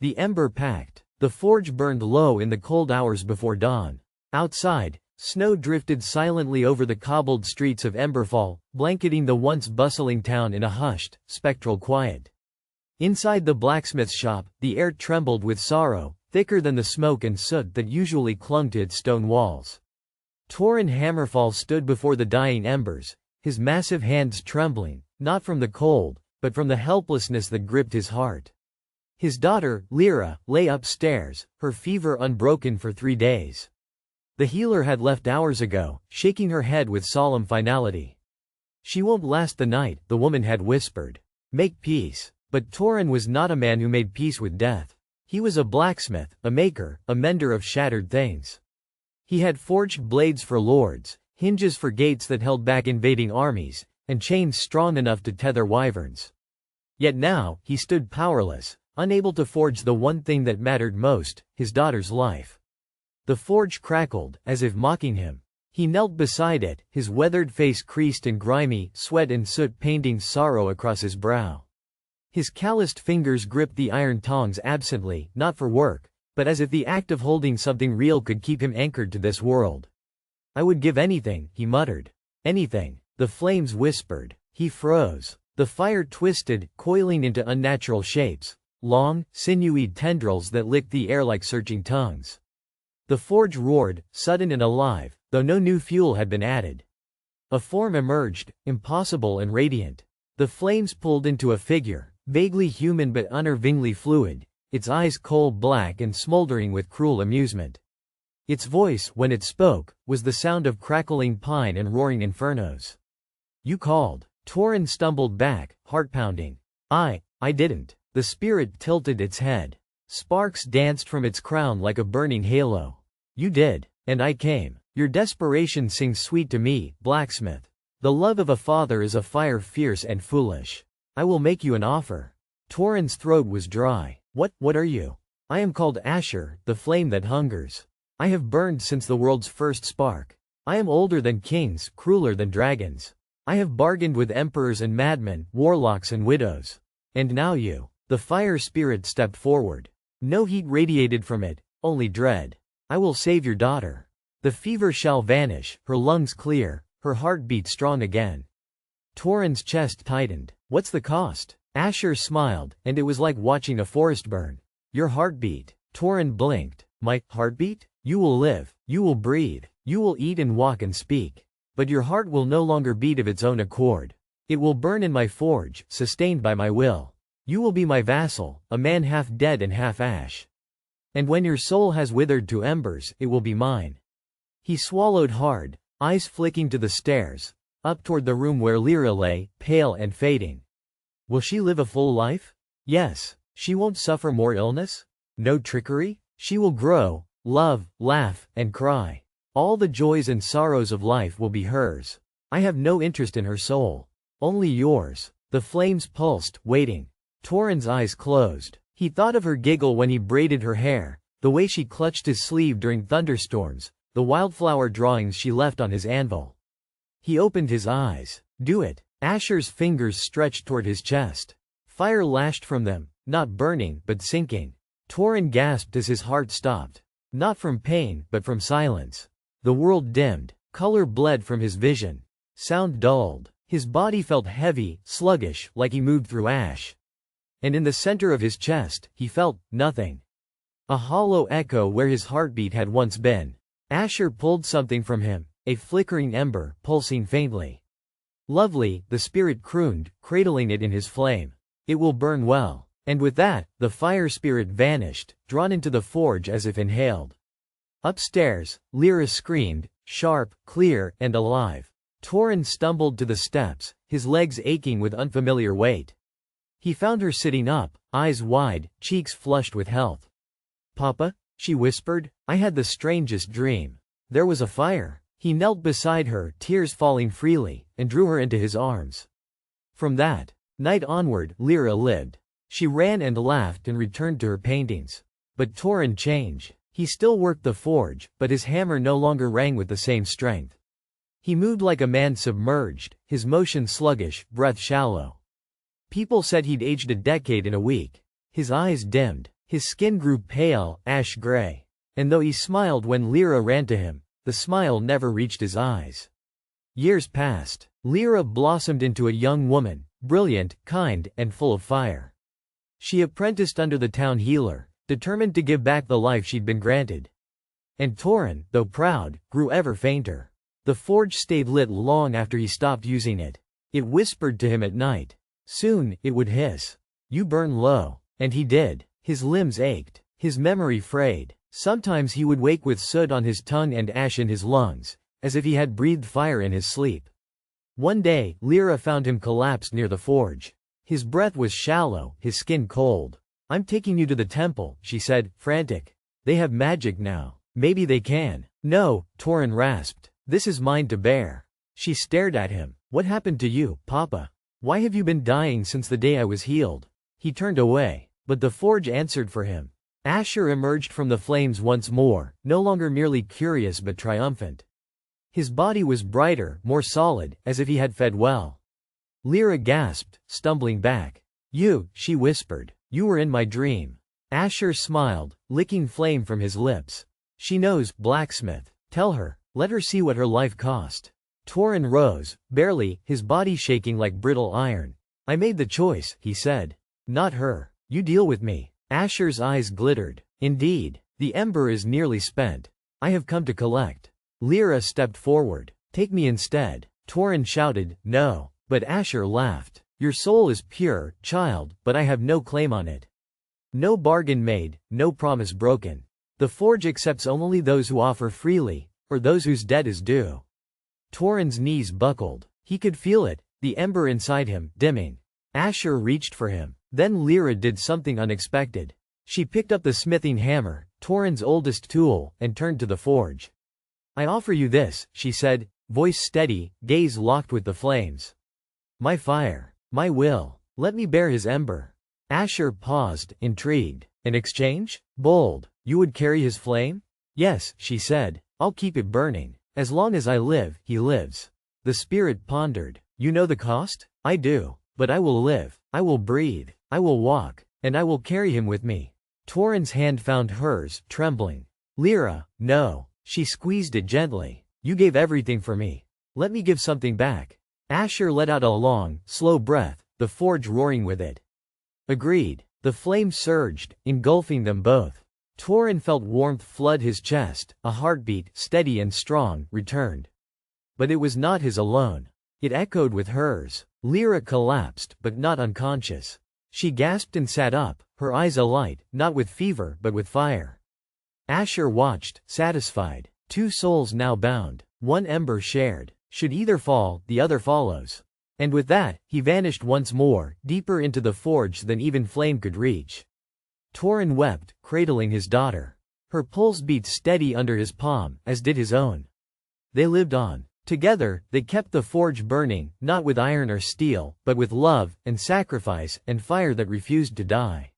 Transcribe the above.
The Ember Pact. The forge burned low in the cold hours before dawn. Outside, snow drifted silently over the cobbled streets of Emberfall, blanketing the once bustling town in a hushed, spectral quiet. Inside the blacksmith's shop, the air trembled with sorrow, thicker than the smoke and soot that usually clung to its stone walls. Torin Hammerfall stood before the dying embers, his massive hands trembling, not from the cold, but from the helplessness that gripped his heart. His daughter, Lyra, lay upstairs, her fever unbroken for 3 days. The healer had left hours ago, shaking her head with solemn finality. "She won't last the night," the woman had whispered. "Make peace." But Torin was not a man who made peace with death. He was a blacksmith, a maker, a mender of shattered things. He had forged blades for lords, hinges for gates that held back invading armies, and chains strong enough to tether wyverns. Yet now, he stood powerless, unable to forge the one thing that mattered most, his daughter's life. The forge crackled, as if mocking him. He knelt beside it, his weathered face creased and grimy, sweat and soot painting sorrow across his brow. His calloused fingers gripped the iron tongs absently, not for work, but as if the act of holding something real could keep him anchored to this world. "I would give anything," he muttered. "Anything." The flames whispered. He froze. The fire twisted, coiling into unnatural shapes. Long, sinewy tendrils that licked the air like searching tongues. The forge roared, sudden and alive, though no new fuel had been added. A form emerged, impossible and radiant. The flames pulled into a figure, vaguely human but unnervingly fluid, its eyes coal black and smoldering with cruel amusement. Its voice, when it spoke, was the sound of crackling pine and roaring infernos. "You called." Torin stumbled back, heart-pounding. I didn't." The spirit tilted its head. Sparks danced from its crown like a burning halo. "You did. And I came. Your desperation sings sweet to me, blacksmith. The love of a father is a fire fierce and foolish. I will make you an offer." Torin's throat was dry. What are you?" "I am called Asher, the flame that hungers. I have burned since the world's first spark. I am older than kings, crueler than dragons. I have bargained with emperors and madmen, warlocks and widows. And now you." The fire spirit stepped forward. No heat radiated from it, only dread. "I will save your daughter. The fever shall vanish, her lungs clear, her heart beat strong again." Torin's chest tightened. "What's the cost?" Asher smiled, and it was like watching a forest burn. "Your heartbeat." Torin blinked. "My heartbeat? You will live, you will breathe, you will eat and walk and speak. But your heart will no longer beat of its own accord. It will burn in my forge, sustained by my will. You will be my vassal, a man half dead and half ash. And when your soul has withered to embers, it will be mine." He swallowed hard, eyes flicking to the stairs, up toward the room where Lyra lay, pale and fading. "Will she live a full life?" "Yes." "She won't suffer more illness?" "No trickery?" "She will grow, love, laugh, and cry. All the joys and sorrows of life will be hers. I have no interest in her soul. Only yours." The flames pulsed, waiting. Torin's eyes closed. He thought of her giggle when he braided her hair, the way she clutched his sleeve during thunderstorms, the wildflower drawings she left on his anvil. He opened his eyes. "Do it." Asher's fingers stretched toward his chest. Fire lashed from them, not burning, but sinking. Torin gasped as his heart stopped. Not from pain, but from silence. The world dimmed. Color bled from his vision. Sound dulled. His body felt heavy, sluggish, like he moved through ash. And in the center of his chest, he felt nothing. A hollow echo where his heartbeat had once been. Asher pulled something from him, a flickering ember, pulsing faintly. "Lovely," the spirit crooned, cradling it in his flame. "It will burn well." And with that, the fire spirit vanished, drawn into the forge as if inhaled. Upstairs, Lyra screamed, sharp, clear, and alive. Torin stumbled to the steps, his legs aching with unfamiliar weight. He found her sitting up, eyes wide, cheeks flushed with health. "Papa?" she whispered. "I had the strangest dream. There was a fire." He knelt beside her, tears falling freely, and drew her into his arms. From that night onward, Lyra lived. She ran and laughed and returned to her paintings. But Torin changed. He still worked the forge, but his hammer no longer rang with the same strength. He moved like a man submerged, his motion sluggish, breath shallow. People said he'd aged a decade in a week. His eyes dimmed. His skin grew pale, ash-gray. And though he smiled when Lyra ran to him, the smile never reached his eyes. Years passed. Lyra blossomed into a young woman, brilliant, kind, and full of fire. She apprenticed under the town healer, determined to give back the life she'd been granted. And Torin, though proud, grew ever fainter. The forge stayed lit long after he stopped using it. It whispered to him at night. Soon, it would hiss. "You burn low." And he did. His limbs ached. His memory frayed. Sometimes he would wake with soot on his tongue and ash in his lungs, as if he had breathed fire in his sleep. One day, Lyra found him collapsed near the forge. His breath was shallow, his skin cold. "I'm taking you to the temple," she said, frantic. "They have magic now. Maybe they can." "No," Torin rasped. "This is mine to bear." She stared at him. "What happened to you, Papa? Why have you been dying since the day I was healed?" He turned away. But the forge answered for him. Asher emerged from the flames once more, no longer merely curious but triumphant. His body was brighter, more solid, as if he had fed well. Lyra gasped, stumbling back. "You," she whispered. "You were in my dream." Asher smiled, licking flame from his lips. "She knows, blacksmith. Tell her. Let her see what her life cost." Torin rose, barely, his body shaking like brittle iron. "I made the choice," he said. "Not her. You deal with me." Asher's eyes glittered. "Indeed. The ember is nearly spent. I have come to collect." Lyra stepped forward. "Take me instead." Torin shouted, "No." But Asher laughed. "Your soul is pure, child, but I have no claim on it. No bargain made, no promise broken. The forge accepts only those who offer freely, or those whose debt is due." Torin's knees buckled. He could feel it, the ember inside him, dimming. Asher reached for him. Then Lyra did something unexpected. She picked up the smithing hammer, Torin's oldest tool, and turned to the forge. "I offer you this," she said, voice steady, gaze locked with the flames. "My fire. My will. Let me bear his ember." Asher paused, intrigued. "An exchange? Bold. You would carry his flame?" "Yes," she said. "I'll keep it burning. As long as I live, he lives." The spirit pondered. "You know the cost?" "I do. But I will live. I will breathe. I will walk. And I will carry him with me." Torin's hand found hers, trembling. "Lyra, no." She squeezed it gently. "You gave everything for me. Let me give something back." Asher let out a long, slow breath, the forge roaring with it. "Agreed." The flame surged, engulfing them both. Torin felt warmth flood his chest, a heartbeat, steady and strong, returned. But it was not his alone. It echoed with hers. Lyra collapsed, but not unconscious. She gasped and sat up, her eyes alight, not with fever but with fire. Asher watched, satisfied. Two souls now bound, one ember shared. Should either fall, the other follows. And with that, he vanished once more, deeper into the forge than even flame could reach. Torin wept, cradling his daughter. Her pulse beat steady under his palm, as did his own. They lived on. Together, they kept the forge burning, not with iron or steel, but with love, and sacrifice, and fire that refused to die.